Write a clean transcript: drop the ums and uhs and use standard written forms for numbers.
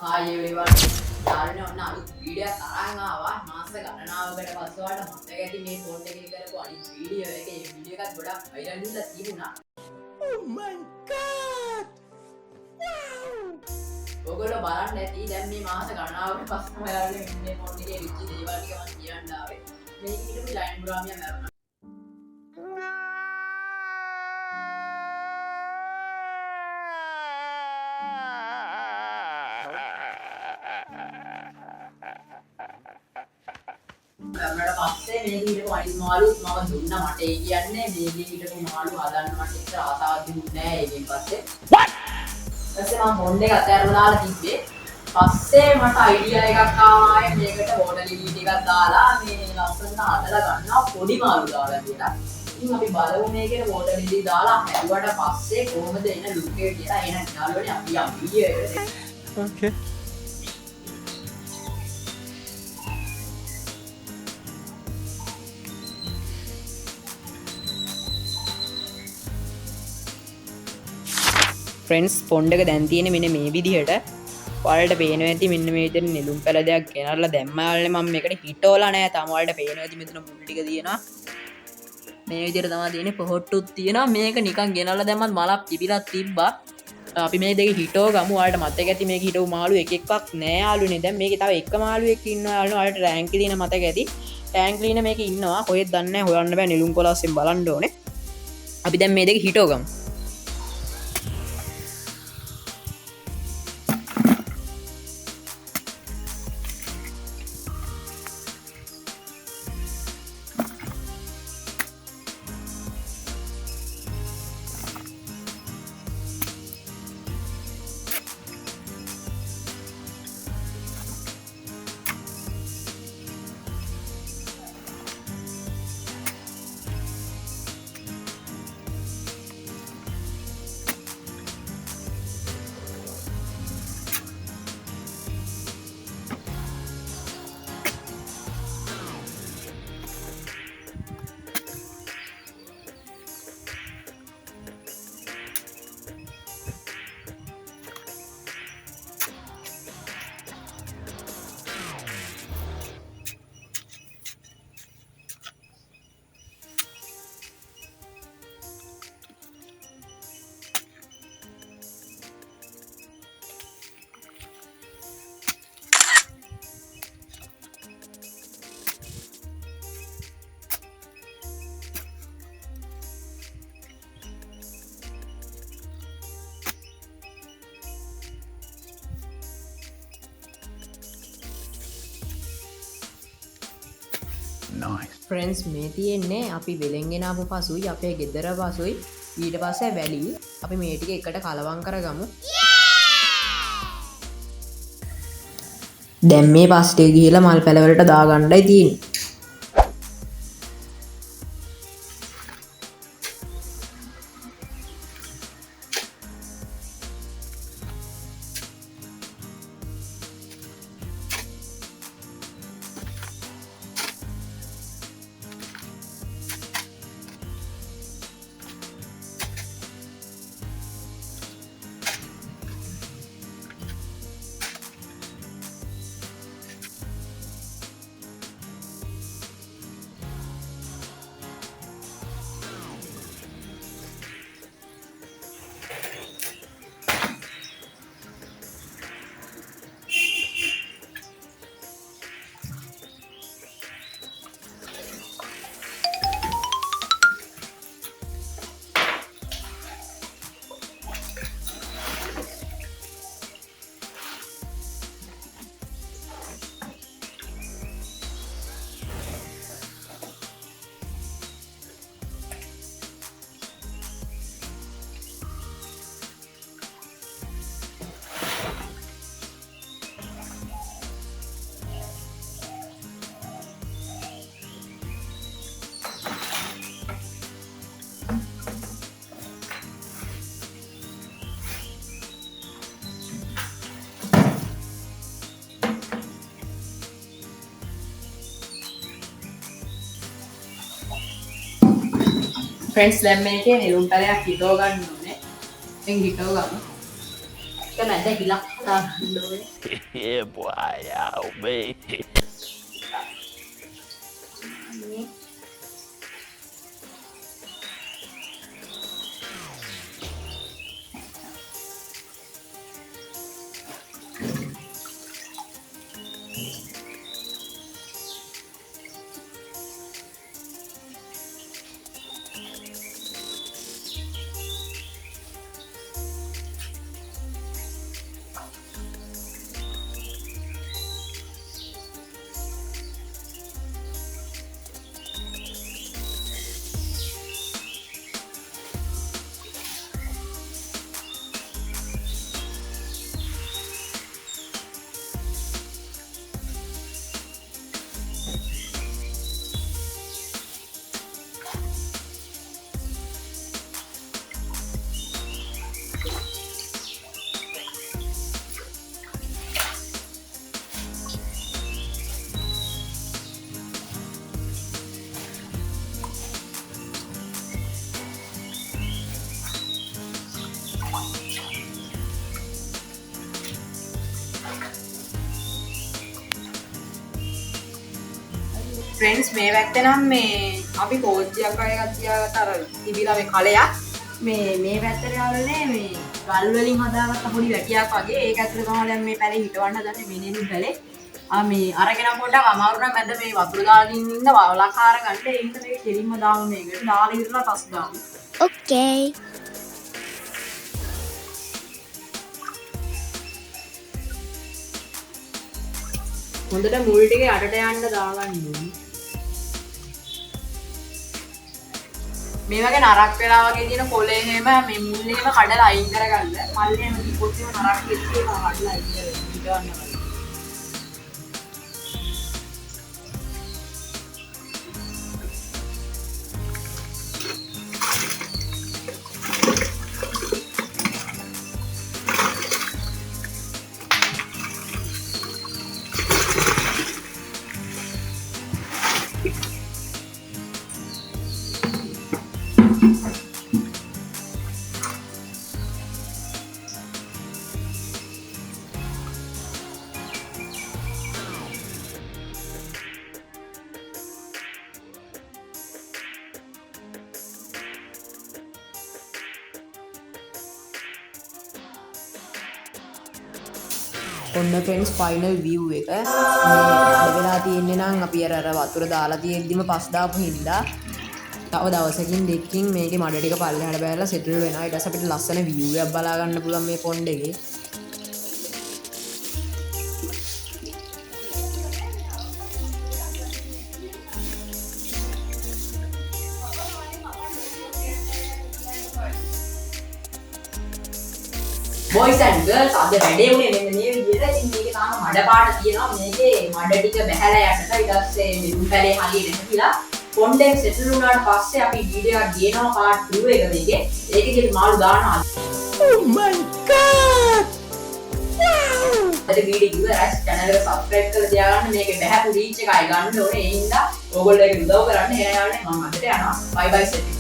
ආයෙවේවා යාළුවනේ ඔන්න අලුත් වීඩියෝයක් අරන් ආවා මාස ගණනාවකට පස්සේ ඔයාලට මතක ඇති මේ ෆෝන් එකේ කරපු අනිත් වීඩියෝ එක ඒ වීඩියෝ එකත් ගොඩක් වයිරල් වෙලා තිබුණා. Oh my god! Wow! ඔයගොල්ලෝ බලන්න ඇති දැන් මේ මාස ගණනාවකට පස්සේ ඔයාලට මේ ෆෝන් එකේ වෙච්ච දේවල් ටික මම කියන්න ආවේ. මේක හිටපු ජයන් බුරාමියා මැරුණා. මට පස්සේ මේක හිටපු අනිත් මාළුත් මම දුන්නා මට ඒ කියන්නේ මේකේ හිටපු මාළු හදන්න මට ඉතර ආසාවක් තිබුණේ නැහැ ඒකෙන් පස්සේ ඊපස්සේ මම ෆෝන් එක අතහැරලා දාලා තිබ්බේ පස්සේ මට අයිඩියා එකක් ආවා මේකට වෝටර් ලිලි ටිකක් දාලා මේ ලස්සනට හදලා ගන්නවා පොඩි මාළු දාලා කියලා ඉතින් අපි බලමු මේකේ වෝටර් ලිලි දාලා හැදුවට පස්සේ කොහොමද එන ලුක් එක කියලා එහෙනම් යාළුවනේ අපි යමු වීඩියෝ එකට Okay. ෆ්‍රෙන්ඩ්ස් පොන්ඩ් එක දැන් තියෙන්නේ මෙන්න මේ විදිහට. ඔයාලට පේනවා ඇති මෙන්න මේ විදිහට නෙළුම් පැල දෙයක් ගෙනල්ලා දැම්මාල්නේ මම මේකට හිටවලා නැහැ. තාම ඔයාලට පේනවා ඇති මෙතන මුල් ටික තියෙනවා. මේ විදිහට තමයි තියෙන්නේ පොහොට්ටුත් තියෙනවා. මේක නිකන් ගෙනල්ලා දැම්මත් මලක් තිබිලා තිබ්බා. අපි මේ දෙක හිටව ගමු. ඔයාලට මතක ඇති මේක හිටව මාළු එක එකක් නෑ යාළුවනේ. දැන් මේකේ තව එක මාළුවෙක් ඉන්නවා යාළුවනේ. ඔයාලට රෑන්ක් දින මතක ඇති. ටෑන්ක් ක්ලීනර් මේකේ ඉන්නවා. කොහෙද දන්නේ නැහැ. හොයන්න බෑ නෙළුම් කොලස්සෙන් බලන්න ඕනේ. අපි දැන් මේ දෙක හිටව ගමු. ෆ්‍රෙන්ඩ්ස් මේ තියෙන්නේ අපි වෙලෙන්ගෙන ආපු පසුයි අපේ ගෙදර පසුයි ඊට පස්සේ වැලි අපි මේ ටික එකට කලවම් කරගමු. දැන් මේ පස්ටේ ගිහිලා මල් පැලවලට දාගන්නයි තියෙන්නේ. ෆ්‍රෙන්ඩ්ස් දැන් මේකේ නෙළුම් පැලයක් හිටව ගන්න ඕනේ. දැන් හිටව ගමු. මැද ගිලක් හදාගන්න ඕනේ. Yeah, boy, oh, man. Friends මේ පැත්තේ නම් මේ අපි කෝච්චියක් වගේ එකක් තියාගත්ත අර තිබිලා මේ කලයක් මේ පැත්තට යවලනේ මේ ගල් වලින් හදාගත්ත පොඩි වැටියක් වගේ ඒක ඇතුලේ තමයි දැන් මේ පැලේ හිටවන්න හදන්නේ මෙනෙනු පැලේ මේ අරගෙන පොඩ්ඩක් අමාරු නම් මැද මේ වතුර දාගෙන ඉන්න වලකාර ගන්න ඒ හින්දා මේක කෙලින්ම දාමු මේකට දාලා ඉරලා පස් දාමු Okay. හොඳට මුල් ටික යටට යන්න දාගන්න ඕනේ මේ වගේ නරක් වෙලා වගේ තියෙන කොලේ එහෙම මේ මුල් එහෙම කඩලා අයින් කරගන්න මල්ලේ එහෙම කිපොත් එහෙම නරක් වෙච්ච එක කඩලා අයින් කරගන්න ඔන්න ෆ්‍රෙන්ඩ්ස් ෆයිනල් view එක මේ අද වෙලා තියෙන්නේ නම් අපි අර වතුර දාලා තියෙද්දිම පස් දාපු හින්දා තව දවසකින් දෙකකින් මේකේ මඩ ටික පල්ලෙහාට බැලලා සෙටල් වෙනවා ඊට පස්සේ අපිට ලස්සන view එකක් බලා ගන්න පුළුවන් මේ පොන්ඩ් එකේ boys and girls අද වැඩේ උනේ මෙන්න මේ විදිහට. ඉතින් මේකේ තාම මඩ පාට තියෙනවා. මේකේ මඩ ටික බහැලා යන්නට ඊට පස්සේ මෙලුම් පැලේ හරියට නැතිලා පොන්ඩ් එක සෙටල් වුණාට පස්සේ අපි වීඩියෝ එකක් ගේනවා part 2 එක මේකේ. ඒකේ මාළු දානවා. Oh my god! අද වීඩියෝ ඉවරයි. channel එක subscribe කරලා තියාගන්න. මේකේ බහැපු reach එකයි ගන්න ඕනේ. ඒ හින්දා ඕගොල්ලෝ ඒක උදව් කරන්න. එහෙනම් යන්නේ මම අදට යනවා. bye bye set.